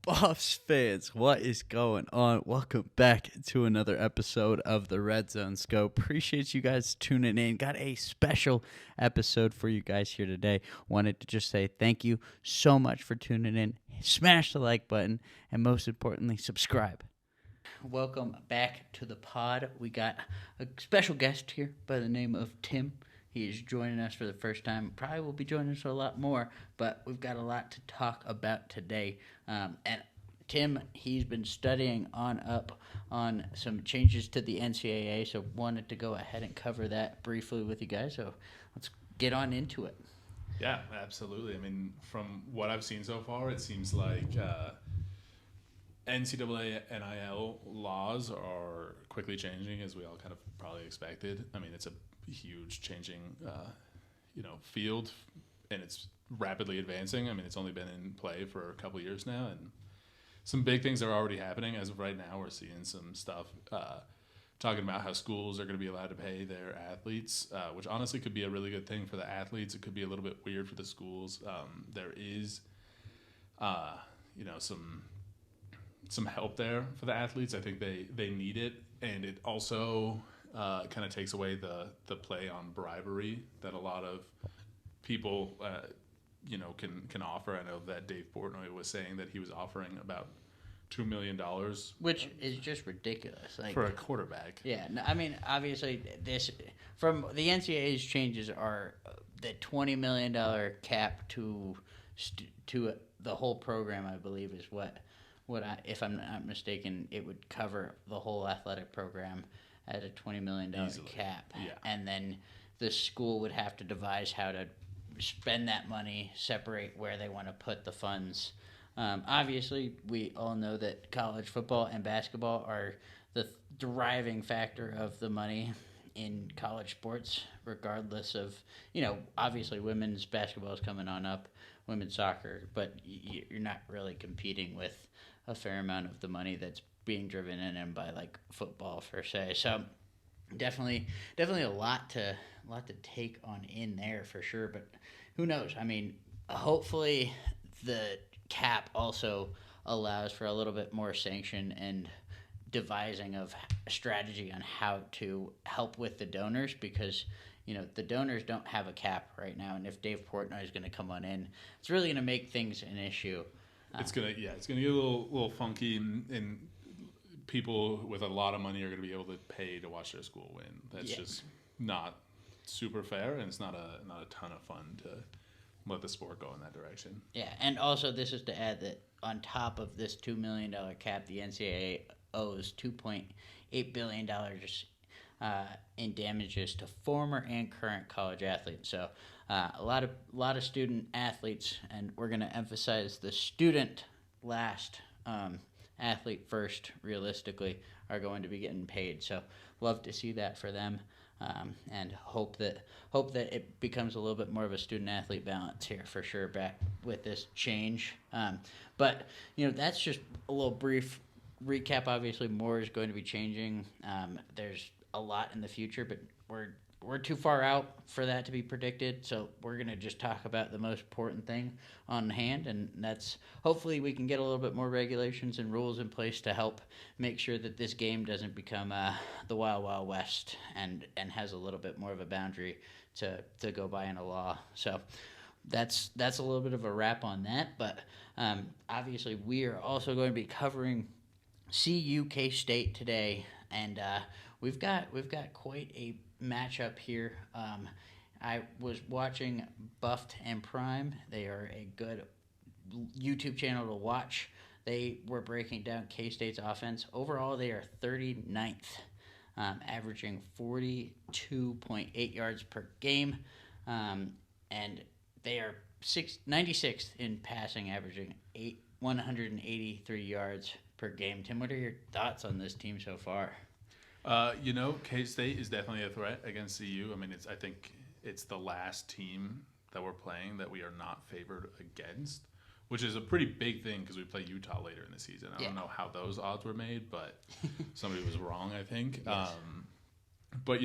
Buffs fans, what is going on? Welcome back to another episode of the Red Zone Scope. Appreciate you guys tuning in. Got a special episode for you guys here today. Wanted to just say thank you so much for tuning in. Smash the like button, and most importantly, subscribe. Welcome back to the pod. We got a special guest here by the name of Tim. He is joining us for the first time. Probably will be joining us a lot more, but we've got a lot to talk about today. And Tim, he's been studying on some changes to the NCAA, so wanted to go ahead and cover that briefly with you guys. So let's get on into it. Yeah, absolutely. I mean, from what I've seen so far, it seems like NCAA NIL laws are quickly changing, as we all kind of probably expected. I mean, it's a huge changing, field, and it's rapidly advancing. I mean, it's only been in play for a couple of years now, and some big things are already happening. As of right now, we're seeing some stuff talking about how schools are going to be allowed to pay their athletes, which honestly could be a really good thing for the athletes. It could be a little bit weird for the schools. There is, some help there for the athletes. I think they need it, and it also kind of takes away the play on bribery that a lot of people can offer. I know that Dave Portnoy was saying that he was offering about $2 million, Which is just ridiculous. For a quarterback. Yeah, no, I mean, obviously, this from the NCAA's changes are the $20 million cap to the whole program. I believe is what if I'm not mistaken, it would cover the whole athletic program at a $20 million cap, Yeah. And then the school would have to devise how to spend that money, separate where they want to put the funds. Obviously, we all know that college football and basketball are the driving factor of the money in college sports, regardless of, obviously women's basketball is coming on up, women's soccer, but you're not really competing with a fair amount of the money that's being driven in by like football per se. So definitely a lot to take on in there for sure. But who knows? I mean, hopefully the cap also allows for a little bit more sanction and devising of a strategy on how to help with the donors, because the donors don't have a cap right now, and if Dave Portnoy is going to come on in, it's really going to make things an issue. It's gonna get a little funky, and people with a lot of money are going to be able to pay to watch their school win. That's just not super fair, and it's not a ton of fun to let the sport go in that direction. Yeah, and also this is to add that on top of this $2 million cap, the NCAA owes $2.8 billion in damages to former and current college athletes. So a lot of student athletes, and we're going to emphasize the student last, athlete first, realistically, are going to be getting paid. So love to see that for them, and hope that it becomes a little bit more of a student athlete balance here for sure back with this change. But that's just a little brief recap. Obviously, more is going to be changing. There's a lot in the future, but we're too far out for that to be predicted, so we're going to just talk about the most important thing on hand, and that's hopefully we can get a little bit more regulations and rules in place to help make sure that this game doesn't become the Wild Wild West and has a little bit more of a boundary to go by in a law. So that's a little bit of a wrap on that, but obviously we are also going to be covering CU K-State today, and we've got quite a matchup here. I was watching Buffed and Prime. They are a good YouTube channel to watch. They were breaking down K-State's offense. Overall, they are 39th, averaging 42.8 yards per game, and they are 96th in passing, averaging 183 yards per game. Tim, what are your thoughts on this team so far? K-State is definitely a threat against CU. I mean, I think it's the last team that we're playing that we are not favored against, which is a pretty big thing because we play Utah later in the season. I don't know how those odds were made, but somebody was wrong, I think. Yes. But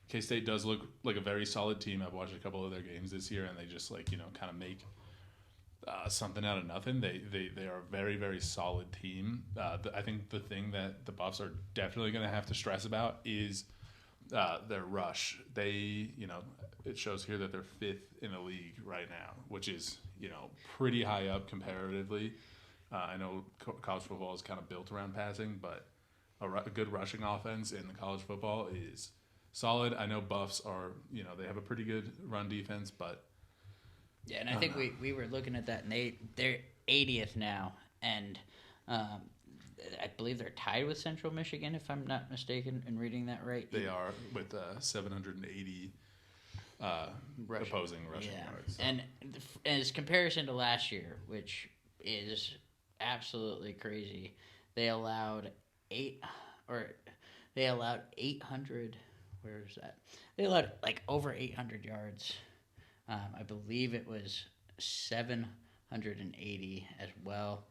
K-State does look like a very solid team. I've watched a couple of their games this year, and they just kind of make something out of nothing. They are a very, very solid team. I think the thing that the Buffs are definitely going to have to stress about is their rush. It shows here that they're fifth in the league right now, which is, pretty high up comparatively. I know college football is kind of built around passing, but a good rushing offense in the college football is solid. I know Buffs are, they have a pretty good run defense, but yeah, and I think we were looking at that, and they're 80th now, and I believe they're tied with Central Michigan, if I'm not mistaken in reading that right. They are with 780 opposing rushing yards. So. And as comparison to last year, which is absolutely crazy, they allowed 800. Where is that? They allowed like over 800 yards. I believe it was 780 as well.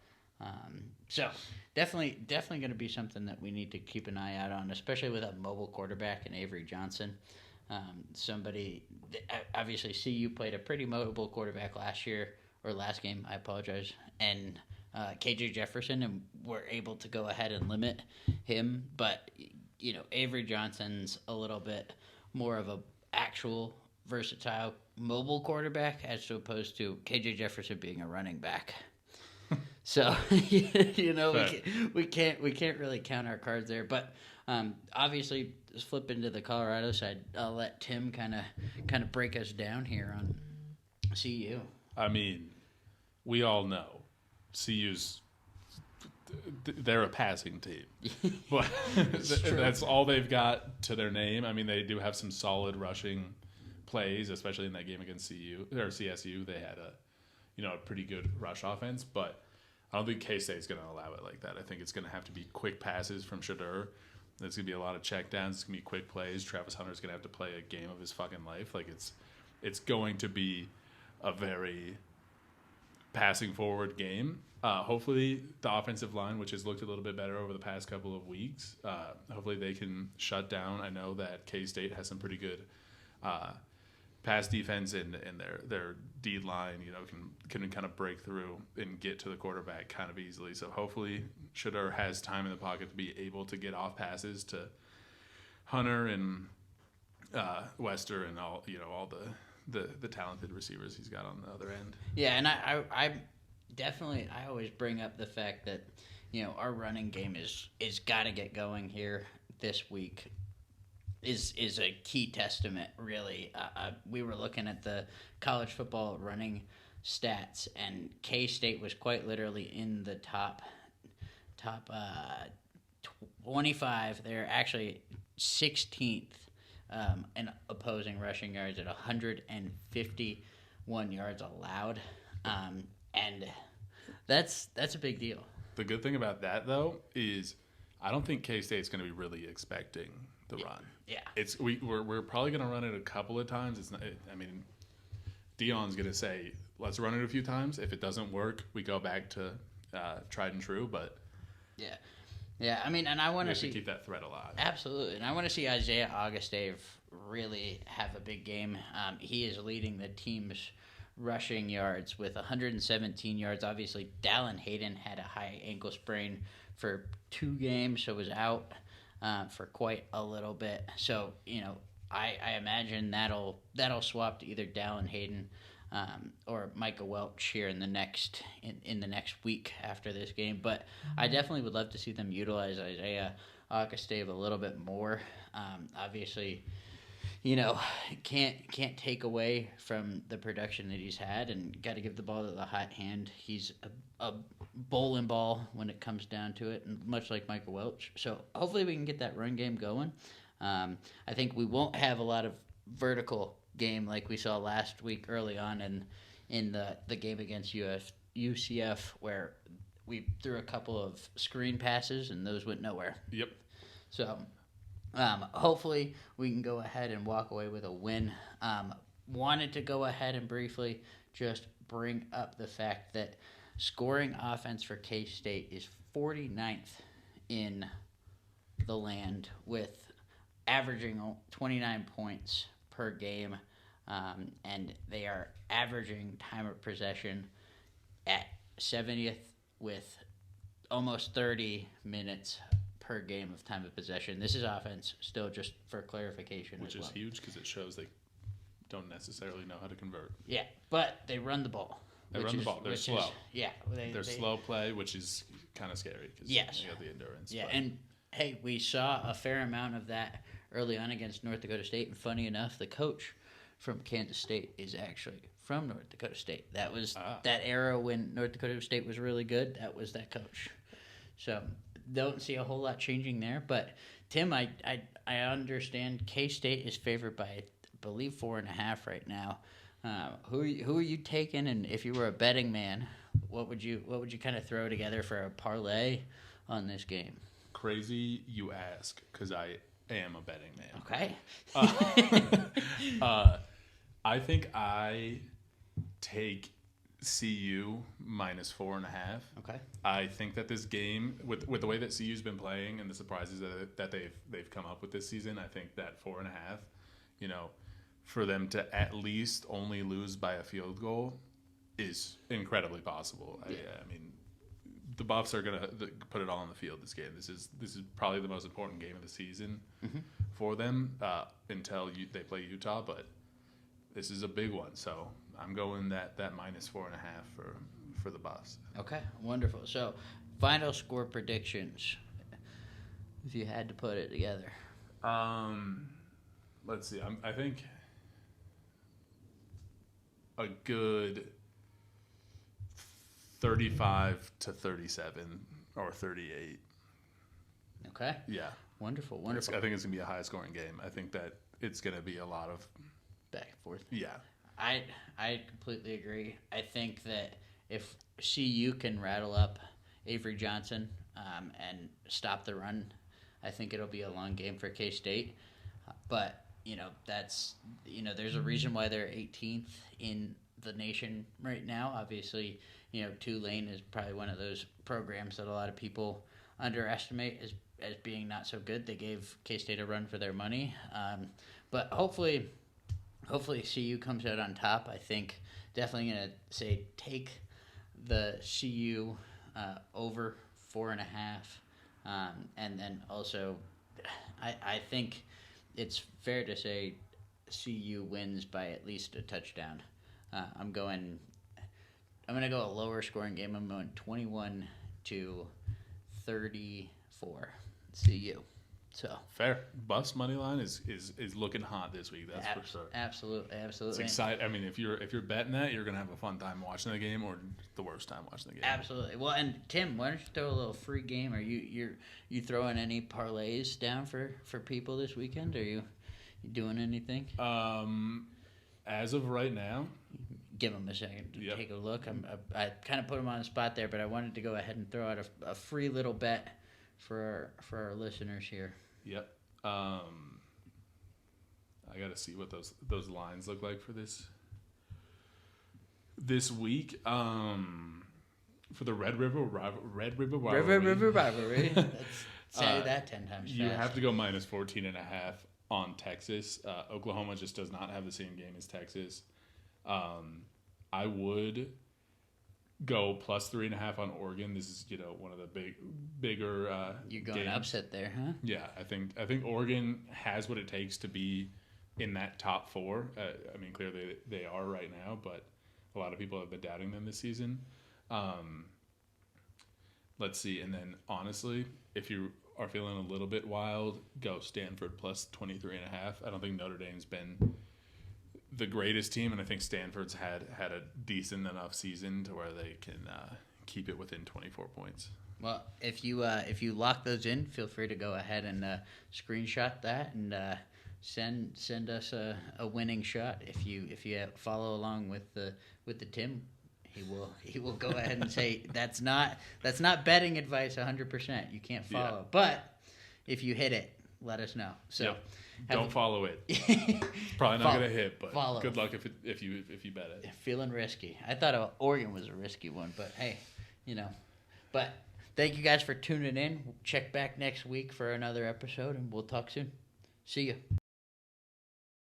So definitely going to be something that we need to keep an eye out on, especially with a mobile quarterback in Avery Johnson. Obviously, CU played a pretty mobile quarterback last game. I apologize, and KJ Jefferson, and were able to go ahead and limit him. But Avery Johnson's a little bit more of a actual versatile mobile quarterback as opposed to KJ Jefferson being a running back. So we can't really count our cards there. But obviously, let's flip into the Colorado side. I'll let Tim kind of break us down here on CU. I mean, we all know CU's they're a passing team, but that's all they've got to their name. I mean, they do have some solid rushing plays, especially in that game against CSU. They had a pretty good rush offense, but I don't think K-State's going to allow it like that. I think it's going to have to be quick passes from Shadur. There's going to be a lot of checkdowns. It's going to be quick plays. Travis Hunter's going to have to play a game of his fucking life. Like it's going to be a very passing forward game. Hopefully the offensive line, which has looked a little bit better over the past couple of weeks, hopefully they can shut down. I know that K-State has some pretty good pass defense, and their D line, can kind of break through and get to the quarterback kind of easily. So hopefully Shadur has time in the pocket to be able to get off passes to Hunter and Wester and all the talented receivers he's got on the other end. Yeah, and I definitely always bring up the fact that our running game is got to get going here this week. Is a key testament, really. We were looking at the college football running stats, and K-State was quite literally in the top 25. They're actually 16th in opposing rushing yards at 151 yards allowed, and that's a big deal. The good thing about that, though, is I don't think K-State's going to be really expecting the run. Yeah, we're probably going to run it a couple of times. It's not. Dion's going to say, let's run it a few times. If it doesn't work, we go back to tried and true. But yeah. I mean, and I want to see keep that thread alive. Absolutely, and I want to see Isaiah Augustave really have a big game. He is leading the team's rushing yards with 117 yards. Obviously, Dallin Hayden had a high ankle sprain for 2 games, so was out for quite a little bit. So, I imagine that'll swap to either Dallin Hayden or Micah Welch here in the next week after this game. But I definitely would love to see them utilize Isaiah Augustave a little bit more. Obviously, can't take away from the production that he's had, and got to give the ball to the hot hand. He's a bowling ball when it comes down to it, and much like Michael Welch. So hopefully we can get that run game going. I think we won't have a lot of vertical game like we saw last week early on in the game against UCF, where we threw a couple of screen passes and those went nowhere. Yep. So hopefully we can go ahead and walk away with a win. Wanted to go ahead and briefly just bring up the fact that scoring offense for K-State is 49th in the land, with averaging 29 points per game, and they are averaging time of possession at 70th with almost 30 minutes per game of time of possession. This is offense, still just for clarification. Which as is well. huge because it shows they don't necessarily know how to convert. Yeah, but they run the ball. They run the ball. They're slow. They're slow play, which is kind of scary because yes. they got the endurance. Yeah, but. and hey, we saw a fair amount of that early on against North Dakota State. And funny enough, the coach from Kansas State is actually from North Dakota State. That was that era when North Dakota State was really good. That was that coach. So don't see a whole lot changing there. But Tim, I understand K-State is favored by, I believe, 4.5 right now. Who are you taking? And if you were a betting man, what would you kind of throw together for a parlay on this game? Crazy you ask, because I am a betting man. Okay. I think I take CU minus 4.5. Okay. I think that this game, with the way that CU's been playing and the surprises that they've come up with this season, I think that 4.5, for them to at least only lose by a field goal is incredibly possible. Yeah. I mean, the Buffs are gonna put it all on the field this game. This is probably the most important game of the season for them until they play Utah. But this is a big one, so I'm going that minus 4.5 for the Buffs. Okay, wonderful. So, final score predictions, if you had to put it together. Let's see. I think a good 35-37 or 38. Okay. Yeah. Wonderful. I think it's gonna be a high scoring game. I think that it's gonna be a lot of back and forth. Yeah. I completely agree. I think that if CU can rattle up Avery Johnson and stop the run, I think it'll be a long game for K-State. But there's a reason why they're 18th in the nation right now. Obviously, Tulane is probably one of those programs that a lot of people underestimate as being not so good. They gave K-State a run for their money. But hopefully CU comes out on top. I think definitely going to say take the CU over 4.5. And then also I think it's fair to say CU wins by at least a touchdown. I'm going to go a lower scoring game. I'm going 21-34 CU. So fair. Buffs money line is looking hot this week. That's for sure. Absolutely. It's exciting. I mean, if you're betting that, you're gonna have a fun time watching the game, or the worst time watching the game. Absolutely. Well, and Tim, why don't you throw a little free game? Are you throwing any parlays down for people this weekend? Are you doing anything? As of right now, give them a second to Yep. take a look. I kind of put them on the spot there, but I wanted to go ahead and throw out a free little bet for our listeners here. Yep. I got to see what those lines look like for this week. For the Red River rivalry. Let's say that 10 times fast. You have to go minus 14.5 on Texas. Oklahoma just does not have the same game as Texas. I would go plus 3.5 on Oregon. This is one of the bigger. You're going games. upset there, huh? Yeah, I think Oregon has what it takes to be in that top 4. I mean, clearly they are right now, but a lot of people have been doubting them this season. Let's see, and then honestly, if you are feeling a little bit wild, go Stanford plus 23.5. I don't think Notre Dame's been the greatest team, and I think Stanford's had a decent enough season to where they can keep it within 24 points. Well, if you lock those in, feel free to go ahead and screenshot that and send us a winning shot. If you follow along with the Tim, he will go ahead and say that's not betting advice 100%. You can't follow, yeah. But if you hit it, let us know. So. Yep. Don't follow it. It's probably not going to hit, but follow. Good luck if you bet it. Feeling risky. I thought Oregon was a risky one, but hey, But thank you guys for tuning in. Check back next week for another episode, and we'll talk soon. See you.